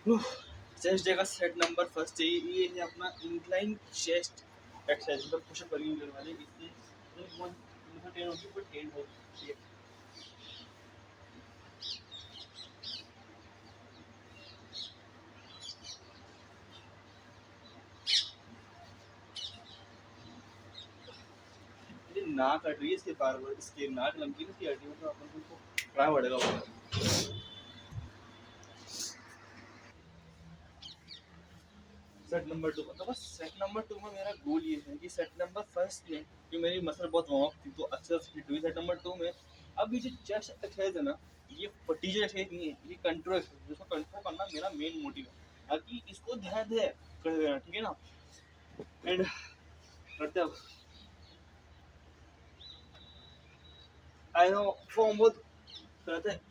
Chest day का set number first ये है अपना इंक्लाइन चेस्ट एक्सरसाइज, मतलब पुशअप करेंगे करने वाले, इससे बहुत टेन होगी पर टेन होती है। ये नाक कट रही है इसके बार बार, इसके नाक लंबी ना इसकी हड्डी, मतलब अपन को खड़ा पड़ेगा वो। सेट नंबर टू, मतलब बस सेट नंबर टू में मेरा गोल ये है कि सेट नंबर फर्स्ट में कि मेरी मसल बहुत वार्म अप थी तो अच्छे से फिट हुई, सेट नंबर टू में अब ये जो चेस्ट एक्सरसाइज है ना, ये फटीजर एक्सरसाइज नहीं है, ये कंट्रोल एक्सरसाइज, जिसको कंट्रोल करना मेरा मेन मोटिव है, ताकि इसको ध्यान दे कर देना, ठीक है ना। एंड करते अब आई नो फॉर्म बहुत करते हैं।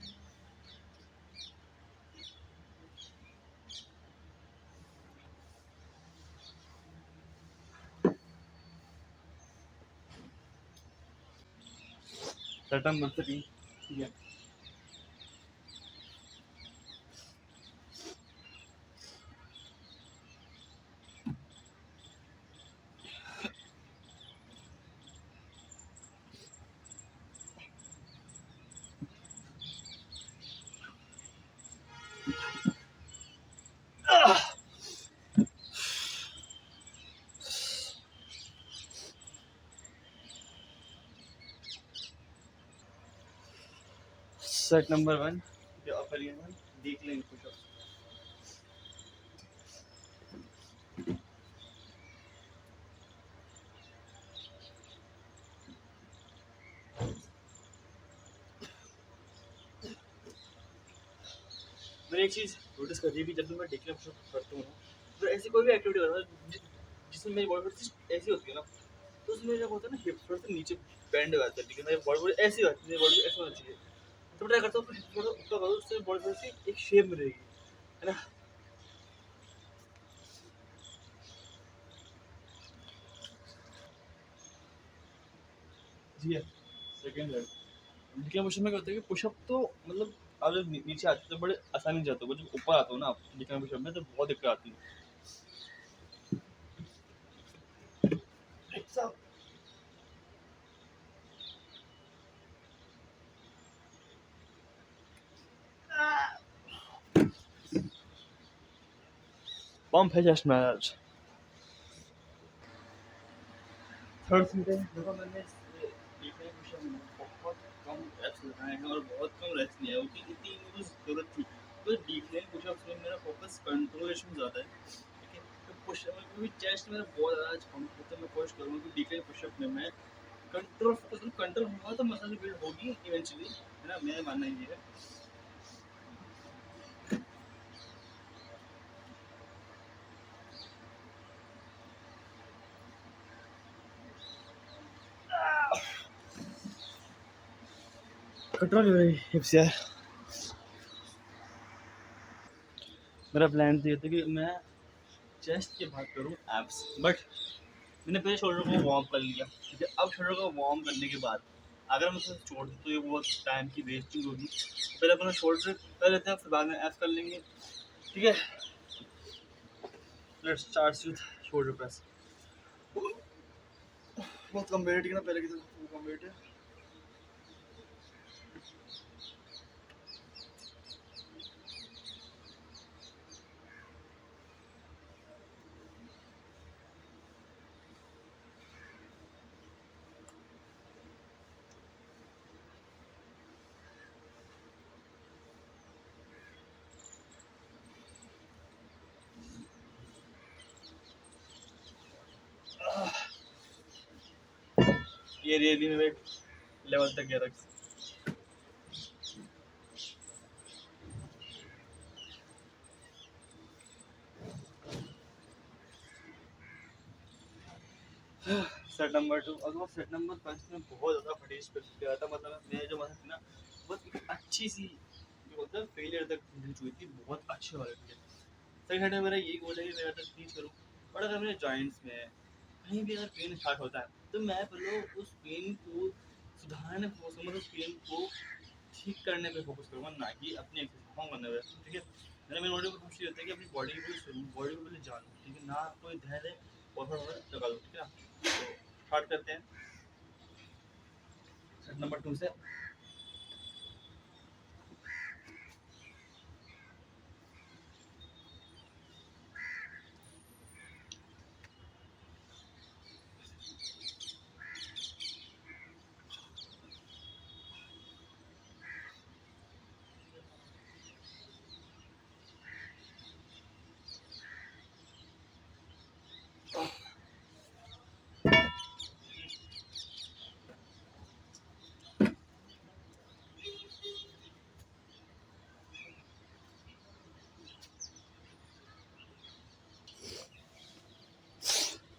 सेट नंबर थ्री, ठीक है। सेट नंबर वन, जो अपर वन देख लेंगे कुछ। मैंने एक चीज़ नोटिस करी है कि जब भी मैं डेक्लिन पुशअप करता हूँ तो ऐसी कोई भी एक्टिविटी करता हूँ जिसमें मेरी बॉडी थोड़ी ऐसी होती है ना, तो उसमें जब होता है ना हिप थोड़ा सा नीचे बैंड हो जाता है, लेकिन मेरी बॉडी ऐसी होती है, मेरी बॉडी ऐसी होनी चाहिए। तो ट्राई करता हूँ फिर थोड़ा ऊपर करो, उससे बॉडी थोड़ी सी एक शेप में रहेगी, है ना। जी है। सेकंड है डेक्लिन पुशअप में क्या होता है कि पुशअप तो मतलब आप जब नीचे आते हो तो बड़े आसानी से जाते हो, जब ऊपर आते हो ना आप डेक्लिन पुशअप में तो बहुत दिक्कत आती है। पंप है जस्ट मैच। थर्ड सीट है, देखो मैंने देखा है क्वेश्चन में बहुत कम रेप्स लगाए हैं और बहुत कम रेप्स लिया है, क्योंकि इतनी मुझे ज़रूरत थी। तो डीक्लाइन पुशअप्स में मेरा फोकस कंट्रोलेशन में ज़्यादा है, ठीक है। तो पुशअप में क्योंकि चेस्ट मेरा बहुत ज़्यादा आज कम है, तो मैं कोशिश करूँगा कि डीक्लाइन पुशअप में मैं कंट्रोल फोकस करूँ, कंट्रोल होगा तो मसल बिल्ड होगी इवेंचुअली, है ना, मेरा मानना ये है। कंट्रोल हो रही हिप्स यार। मेरा प्लान तो ये था कि मैं चेस्ट की बात करूँ एब्स, बट मैंने पहले शोल्डर को वार्म कर लिया, ठीक है। अब शोल्डर को वार्म करने के बाद अगर मैं उसे छोड़ दूँ तो ये बहुत टाइम की वेस्टिंग होगी। पहले अपना शोल्डर कर लेते हैं, फिर बाद में एब्स कर लेंगे, ठीक है। Let's start with shoulder press. बहुत कम वेट है ना, पहले की तरह कम वेट है। ये रियली में वेट लेवल तक गया रख। सेट नंबर टू, और वो सेट नंबर फर्स्ट में बहुत ज़्यादा फटीज पे गया था, मतलब मेरे जो मसल थी ना बहुत एक अच्छी सी जो होता है फेलियर तक पहुंच हुई थी, बहुत अच्छे वाले थे। सेकंड हैंड में मेरा यही गोल है कि मेरा तक टीच करूँ, और अगर मेरे जॉइंट्स में कहीं भी अगर पेन स्टार्ट होता है तो मैं पहले उस पेन को सुधारने को, मतलब उस पेन को ठीक करने पे फोकस करूँगा, ना कि अपनी एक्सरसाइज परफॉर्म करने पे, ठीक है। मैंने मेरी बॉडी को कोशिश ये होता है कि अपनी बॉडी की पूरी सुनूँ, बॉडी को पहले जानूँ, ठीक है, ना कोई ध्यान है और फिर लगा दूँ, ठीक है ना। तो स्टार्ट करते हैं सेट नंबर 2 से।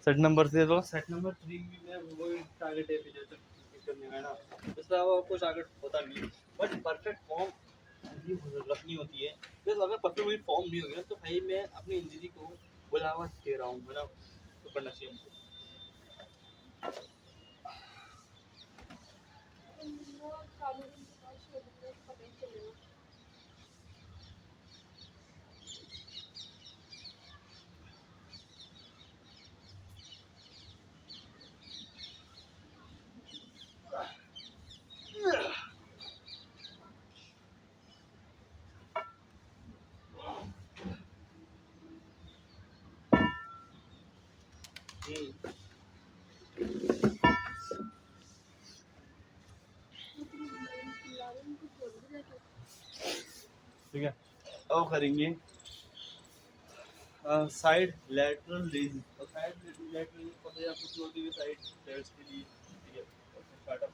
सेट नंबर 3 तो सेट नंबर 3 भी मैं वही टारगेट है जो तक करने का है ना, इसका कुछ टारगेट होता नहीं, बट परफेक्ट फॉर्म रखनी होती है। बस अगर परफेक्ट फॉर्म नहीं हो गया तो भाई मैं अपनी इंजरी को बुलावा दे रहा हूँ, है ना, तो करना चाहिए हमको। ठीक है, अब करेंगे साइड लैटरल रेज, और साइड लैटरल पता है आपको जो होती है साइड लेट्स के लिए, ठीक है। स्टार्टअप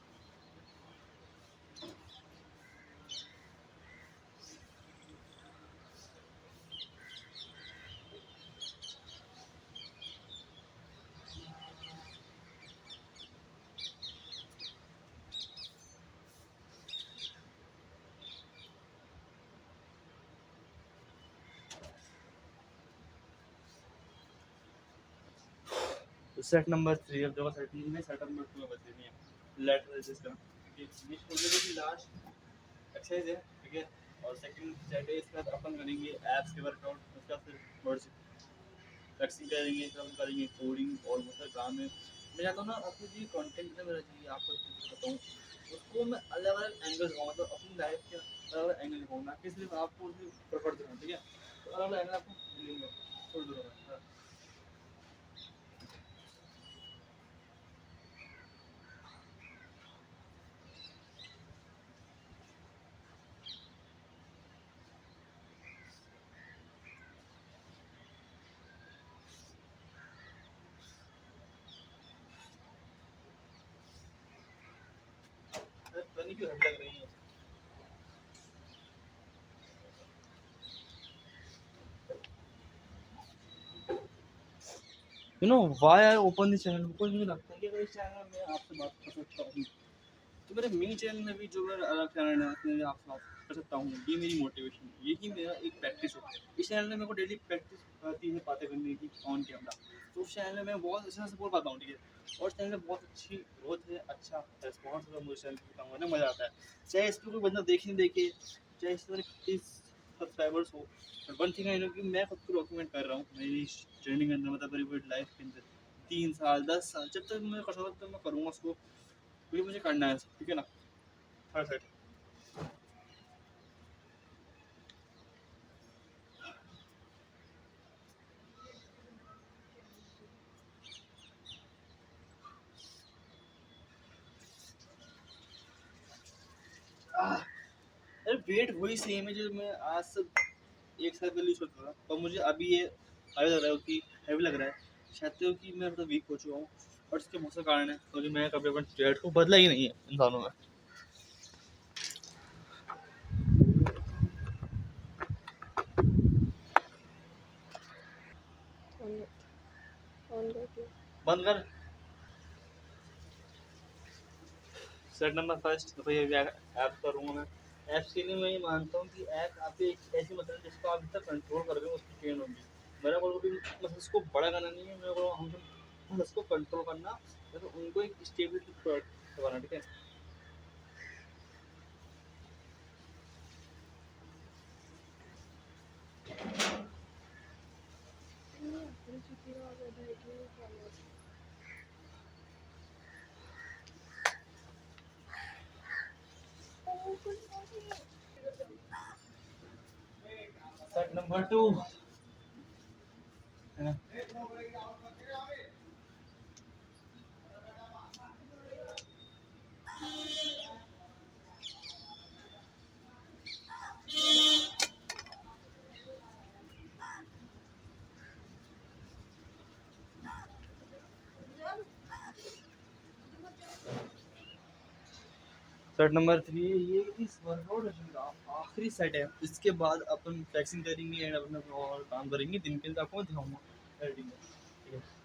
तो सेट नंबर 3 अब देखो, सेट में सेट नंबर 2 बचे नहीं है लैटरल सिस्टम, ठीक है। ये शोल्डर की लास्ट एक्सरसाइज है, ठीक है। और सेकंड सेट है, इसके बाद अपन करेंगे एब्स के वर्कआउट, उसका फिर बॉडी फ्लेक्सिंग करेंगे, फिर हम करेंगे कोडिंग और बहुत सारे काम है। मैं चाहता हूँ ना आपको जो कंटेंट है मेरा चाहिए आपको बताऊँ, उसको मैं अलग अलग एंगल दिखाऊँ, मतलब अपनी लाइफ के अलग अलग एंगल दिखाऊँ, ना कि सिर्फ आपको प्रेफर दूँ, ठीक है। तो अलग अलग एंगल आपको मिलेंगे, छोड़ दूँगा। पता नहीं क्यों हट लग रही है। You know why I open this channel, because मुझे लगता है कि अगर इस चैनल में आपसे बात कर सकता हूँ, तो मेरे मेन चैनल में भी जो मेरा अलग चैनल है उसमें भी आपसे बात कर सकता हूँ। ये मेरी मोटिवेशन है, यही मेरा एक प्रैक्टिस है। इस चैनल में मेरे को डेली प्रैक्टिस आती है बातें करने की ऑन कैमरा, तो उस चैनल में मैं बहुत अच्छे से बोल पाता हूँ, ठीक है। और चैनल में बहुत अच्छी ग्रोथ है, अच्छा रिस्पॉन्स है मुझे चैनल पे, काम करने में मज़ा आता है। चाहे इस पर कोई बंदा देख नहीं देखे, चाहे इस पर 30 सब्सक्राइबर्स हो, वन थिंग आई नो कि मैं खुद को डॉक्यूमेंट कर रहा हूँ मेरी जर्नी के अंदर, मतलब मेरी लाइफ के अंदर 3 साल 10 साल जब तक मैं कर सकता तो मैं करूँगा उसको, क्योंकि मुझे करना है, ठीक है ना। हाँ सर। अरे वेट वही सेम है जो मैं आज से 1 साल पहले यूज करता था, पर मुझे अभी ये हैवी लग रहा है, कि हैवी लग रहा है शायद, तो कि मैं मतलब वीक हो चुका हूँ। और इसके बहुत से कारण है, क्योंकि मैं कभी अपने डाइट को बदला ही नहीं है इंसानों में। बंद कर। सेट नंबर फर्स्ट तो ये ऐप करूँगा मैं। ऐप्स के लिए मैं ये मानता हूँ कि ऐप आपकी एक ऐसी मसल है जिसको आप जितना कंट्रोल करोगे उसकी ट्रेन होगी। मेरा गोल भी मसल्स को बड़ा करना नहीं है, मेरे को हम मसल्स को कंट्रोल करना, मतलब उनको एक स्टेबिलिटी प्रोवाइड करवाना, ठीक है। नंबर 2 है ना। सेट नंबर 3 ये इस वर्कआउट आखिरी सेट है, इसके बाद अपन फ्लेक्सिंग करेंगे एंड अपना और काम करेंगे। दिन के लिए आपको मैं दिखाऊंगा एडिटिंग में, ठीक है।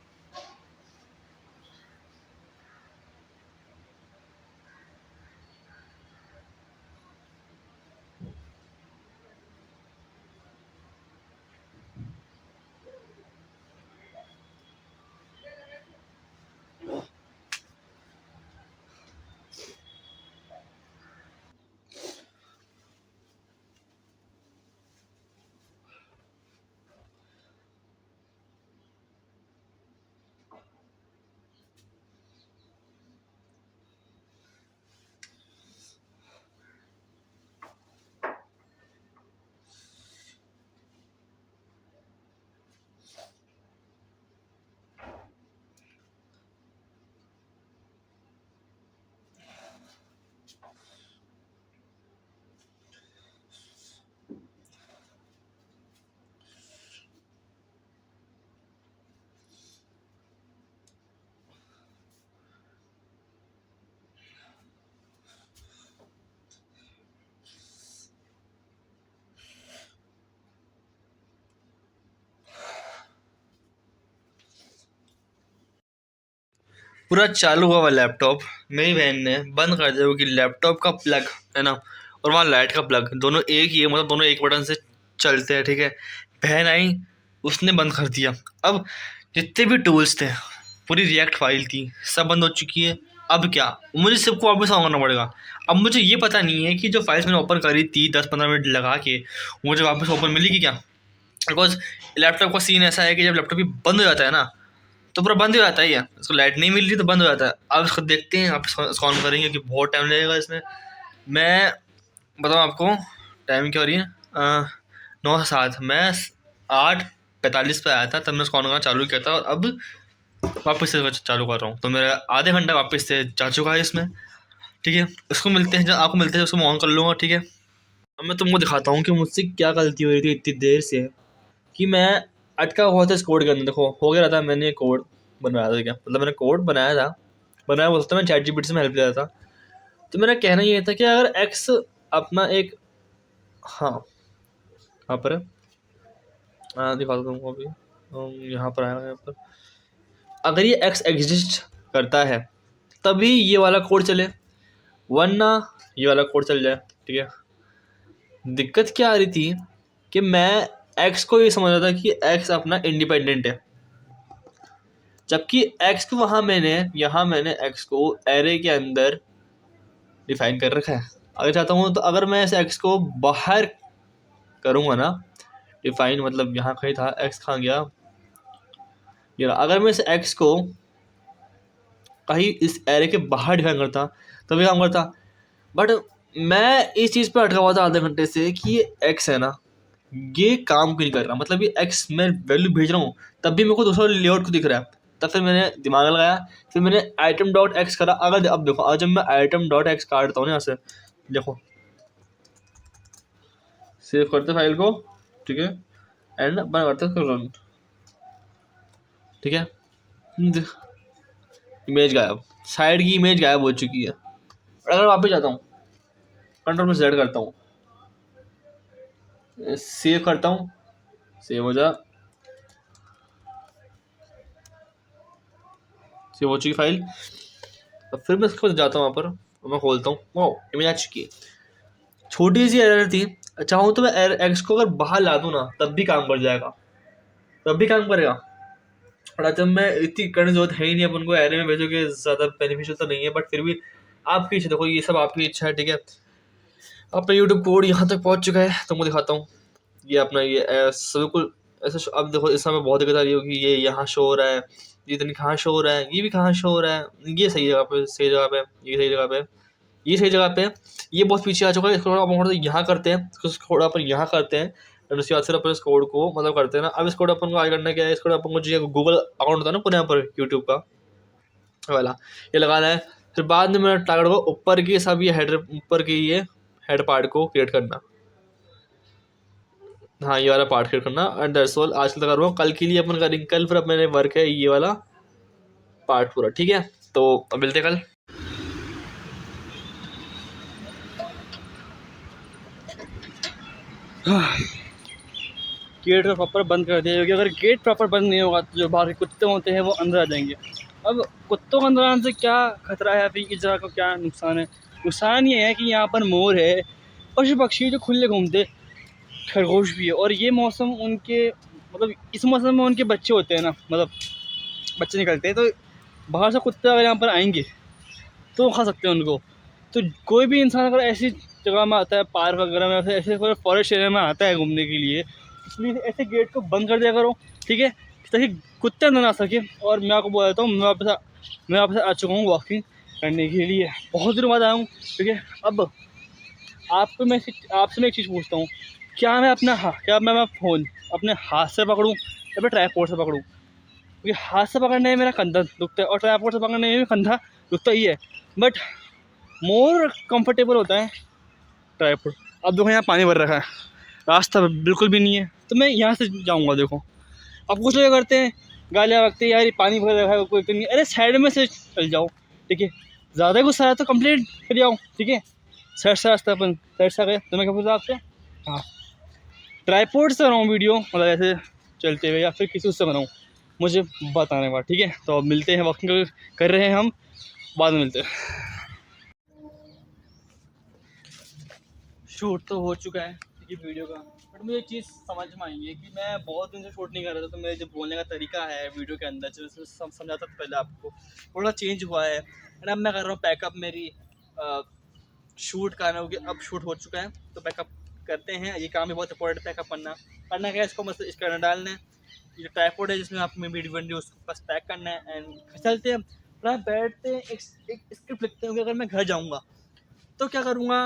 पूरा चालू हुआ हुआ लैपटॉप मेरी बहन ने बंद कर दिया, क्योंकि लैपटॉप का प्लग है ना और वहाँ लाइट का प्लग दोनों एक ही है, मतलब दोनों एक बटन से चलते हैं, ठीक है। बहन आई, उसने बंद कर दिया। अब जितने भी टूल्स थे, पूरी रिएक्ट फाइल थी, सब बंद हो चुकी है। अब क्या, मुझे सबको वापस ऑन करना पड़ेगा। अब मुझे ये पता नहीं है कि जो फाइल्स मैंने ओपन करी थी 10-15 मिनट लगा के, मुझे वापस ओपन मिलेगी क्या। बिकॉज लैपटॉप का सीन ऐसा है कि जब लैपटॉप भी बंद हो जाता है ना, तो पूरा बंद हो जाता है। इसको लाइट नहीं मिल रही तो बंद हो जाता है। अब इसको देखते हैं, आप इसको ऑन करेंगे कि बहुत टाइम लगेगा इसमें। मैं बताऊँ आपको, टाइम क्या हो रही है, 9 से 7, मैं 8:45 पे आया था, तब मैं इसको ऑन करना चालू किया था और अब वापस से चालू कर रहा हूँ। तो मेरा आधे घंटा वापस से जा चुका है इसमें, ठीक है। उसको मिलते हैं, जब आपको मिलते हैं उसको मैं ऑन कर लूँगा, ठीक है। अब मैं तुमको दिखाता हूँ कि मुझसे क्या गलती हो रही थी इतनी देर से, कि मैं अटका हुआ था इस कोड के अंदर। देखो हो गया था, मैंने कोड बनवाया था, क्या मतलब मैंने कोड बनाया था, बनाया बोलता था, मैं चैट जीपीटी से मैं हेल्प लिया था। तो मेरा कहना ये था कि अगर एक्स अपना एक, हाँ यहाँ पर है, दिखा दो तुमको अभी, यहाँ पर आया, यहाँ पर अगर ये एक्स एग्जिस्ट करता है तभी ये वाला कोड चले, वरना ये वाला कोड चल जाए, ठीक है। दिक्कत क्या आ रही थी कि मैं एक्स को ये समझ रहा था कि एक्स अपना इंडिपेंडेंट है, जबकि एक्स को यहाँ मैंने एक्स को एरे के अंदर डिफाइन कर रखा है। अगर चाहता हूँ तो अगर मैं इस एक्स को बाहर करूँगा ना, डिफाइन मतलब यहाँ कहीं था, एक्स कहाँ गया, ये रहा। अगर मैं इस एक्स को कहीं इस एरे के बाहर डिफाइन करता तभी काम करता, बट मैं इस चीज़ पर अटका हुआ था आधे घंटे से कि ये एक्स है ना, ये काम क्यों नहीं कर रहा। मतलब ये एक्स मैं वैल्यू भेज रहा हूँ तब भी मेरे को दूसरा लेआउट को दिख रहा है। तब फिर मैंने दिमाग लगाया, फिर मैंने आइटम डॉट एक्स करा। अगर अब देखो, आज जब मैं आइटम डॉट एक्स काटता हूँ ना यहाँ से, देखो सेव करते फाइल को, ठीक है, एंड बना करते रन, ठीक है। इमेज गायब, साइड की इमेज गायब हो चुकी है। और अगर वापस जाता हूँ, कंट्रोल में जेड करता हूँ, सेव करता हूँ, सेव हो जा, सेव हो चुकी फाइल। अब फिर मैं इसको जाता हूँ वहाँ पर और मैं खोलता हूँ, वो इमेज आ चुकी है। छोटी सी एरर थी, चाहूँ तो मैं एक्स को अगर बाहर ला दूँ ना तब भी काम कर जाएगा, तब भी काम करेगा। और जब मैं इतनी करने जरूरत है ही नहीं, अपन को एरे में भेजोगे ज़्यादा बेनिफिशियल तो नहीं है, बट फिर भी आपकी इच्छा, देखो ये सब आपकी इच्छा है, ठीक है। अपना यूट्यूब कोड यहाँ तक पहुँच चुका है, तो मैं दिखाता हूँ। ये अपना ये बिल्कुल ऐसा अब देखो, इस समय बहुत दिक्कत आ रही होगी, ये यहाँ शो हो रहा है, ये इतनी कहाँ शो हो रहा है, ये भी कहाँ शो हो रहा है, ये सही जगह पे, सही जगह पे, ये सही जगह पे, ये सही जगह पे, ये बहुत पीछे आ चुका है। इसको थोड़ा यहाँ करते हैं, इसको थोड़ा अपन यहाँ करते हैं, और उसके बाद फिर अपन इस कोड को मतलब करते हैं ना। अब इस कोड अपन को आगे करना क्या है, इस कोड अपन को जो गूगल अकाउंट होता है ना अपने यहाँ पर यूट्यूब का वाला, ये लगाना है। फिर बाद में मेरा टारगेट होगा ऊपर की सब ये हेडर, ऊपर की ये हेड पार्ट को क्रिएट करना। हाँ ये वाला पार्ट क्रिएट करना, एंड दैट्स ऑल। आज तक कर रहा हूँ, कल के लिए अपन करेंगे, कल फिर अब मेरे वर्क है ये वाला पार्ट पूरा, ठीक है। तो अब मिलते कल। गेट को प्रॉपर बंद कर दिया, क्योंकि अगर गेट प्रॉपर बंद नहीं होगा तो जो बाहर के कुत्ते होते हैं वो अंदर आ जाएंगे। अब कुत्तों को अंदर आने से क्या खतरा है, फिर इस जगह को क्या नुकसान है? नुकसान ये है कि यहाँ पर मोर है, पशु पक्षी जो खुले घूमते, खरगोश भी है, और ये मौसम उनके मतलब इस मौसम में उनके बच्चे होते हैं ना, मतलब बच्चे निकलते हैं, तो बाहर से कुत्ते अगर यहाँ पर आएंगे तो खा सकते हैं उनको। तो कोई भी इंसान अगर ऐसी जगह में आता है, पार्क वगैरह में, ऐसे कोई फॉरेस्ट एरिया में आता है घूमने के लिए, प्लीज़ ऐसे गेट को बंद कर दिया करो, ठीक है, ताकि कुत्ते अंदर ना आ सके। और मैं आपको बोल देता हूँ, मैं वापस आ चुका हूँ वॉकिंग करने के लिए, बहुत दिनों बाद आया हूँ, ठीक है। अब आपसे मैं एक चीज़ पूछता हूँ, क्या मैं फ़ोन अपने हाथ से पकड़ूँ या फिर ट्राइपॉड से पकड़ूँ? क्योंकि हाथ से पकड़ने में मेरा कंधा दुखता है और ट्राइपॉड से पकड़ने में भी कंधा दुखता ही है, बट मोर कंफर्टेबल होता है ट्राइपॉड। अब देखो यहाँ पानी भर रखा है, रास्ता बिल्कुल भी नहीं है, तो मैं यहाँ से जाऊँगा। देखो अब कुछ लोग करते हैं, गालियाँ बकते हैं, यार ये पानी भर रखा है कोई तो नहीं, अरे साइड में से चल जाओ, ठीक है। ज़्यादा गुस्सा आया तो कंप्लेंट कर जाओ, ठीक है। साइड से रास्ता अपन साइड से आ गए, तो मैं क्या पूछा आपसे? हाँ, ट्राइपॉड से बनाऊँ वीडियो, मतलब ऐसे चलते हुए, या फिर किसी उससे बनाऊँ, मुझे बताने का, ठीक है। तो अब मिलते हैं, वॉकिंग कर रहे हैं हम, बाद में मिलते हैं। शूट तो हो चुका है ये वीडियो का, बट मुझे एक चीज़ समझ में आई है कि मैं बहुत दिन से शूट नहीं कर रहा था, तो मेरे जो बोलने का तरीका है वीडियो के अंदर, जो समझाता था पहले आपको, थोड़ा चेंज हुआ है। एंड अब मैं कर रहा हूँ पैकअप, मेरी शूट का ना, क्योंकि अब शूट हो चुका है तो पैकअप करते हैं। ये काम भी बहुत इंपॉर्टेंट, पैकअप करना क्या है, इसको मतलब इसका अंदर डालना है, ये जो ट्राइपॉड है जिसमें आपको वीडियो बन रही है उसको बस पैक करना है, एंड चलते हैं अपना, बैठते हैं, एक स्क्रिप्ट लिखते हैं कि अगर मैं घर जाऊँगा तो क्या करूँगा,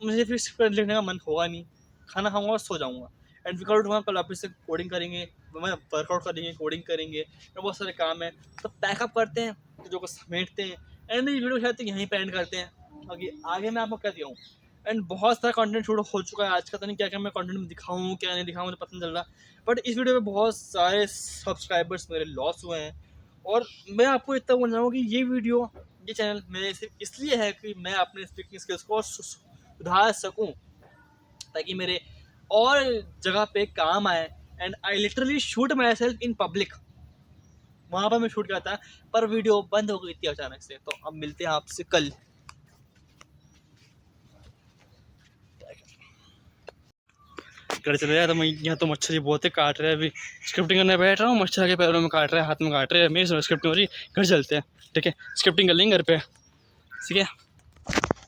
मुझे फिर स्क्रिप्ट लिखने का मन होगा नहीं, खाना खाऊंगा और सो जाऊँगा। एंड वर्कआउट हुआ, कल वापस से कोडिंग करेंगे, मैं वर्कआउट करेंगे, कोडिंग करेंगे, तो बहुत सारे काम है, तो पैकअप करते हैं, चीज़ों को समेटते हैं, एंड मेरी वीडियो शायद यहीं पे एंड करते हैं। आगे मैं आपको क्या दिया हूँ, एंड बहुत सारा कंटेंट शूट हो चुका है आज का, तो नहीं क्या क्या मैं कंटेंट में दिखाऊँ क्या नहीं दिखाऊँ, मुझे पता नहीं चल रहा। बट इस वीडियो में बहुत सारे सब्सक्राइबर्स मेरे लॉस हुए हैं, और मैं आपको इतना बोल रहा हूँ कि ये वीडियो, ये चैनल मेरे सिर्फ इसलिए है कि मैं अपने स्पीकिंग स्किल्स को सुधार सकूं, ताकि मेरे और जगह पे काम आए। And I literally shoot my self in public, वहाँ पर मैं शूट करता, पर वीडियो बंद हो गई थी अचानक से। तो अब मिलते हैं आपसे कल। घर चले जाए तो मैं, यहाँ तो मच्छर ही बहुत है, काट रहे हैं। अभी स्क्रिप्टिंग करने बैठ रहा हूँ, मच्छर के पैरों में काट रहे हैं, हाथ में काट रहे हैं, मेरी स्क्रिप्टिंग हो रही है। घर चलते हैं, ठीक है, स्क्रिप्टिंग कर लेंगे घर पे, ठीक है।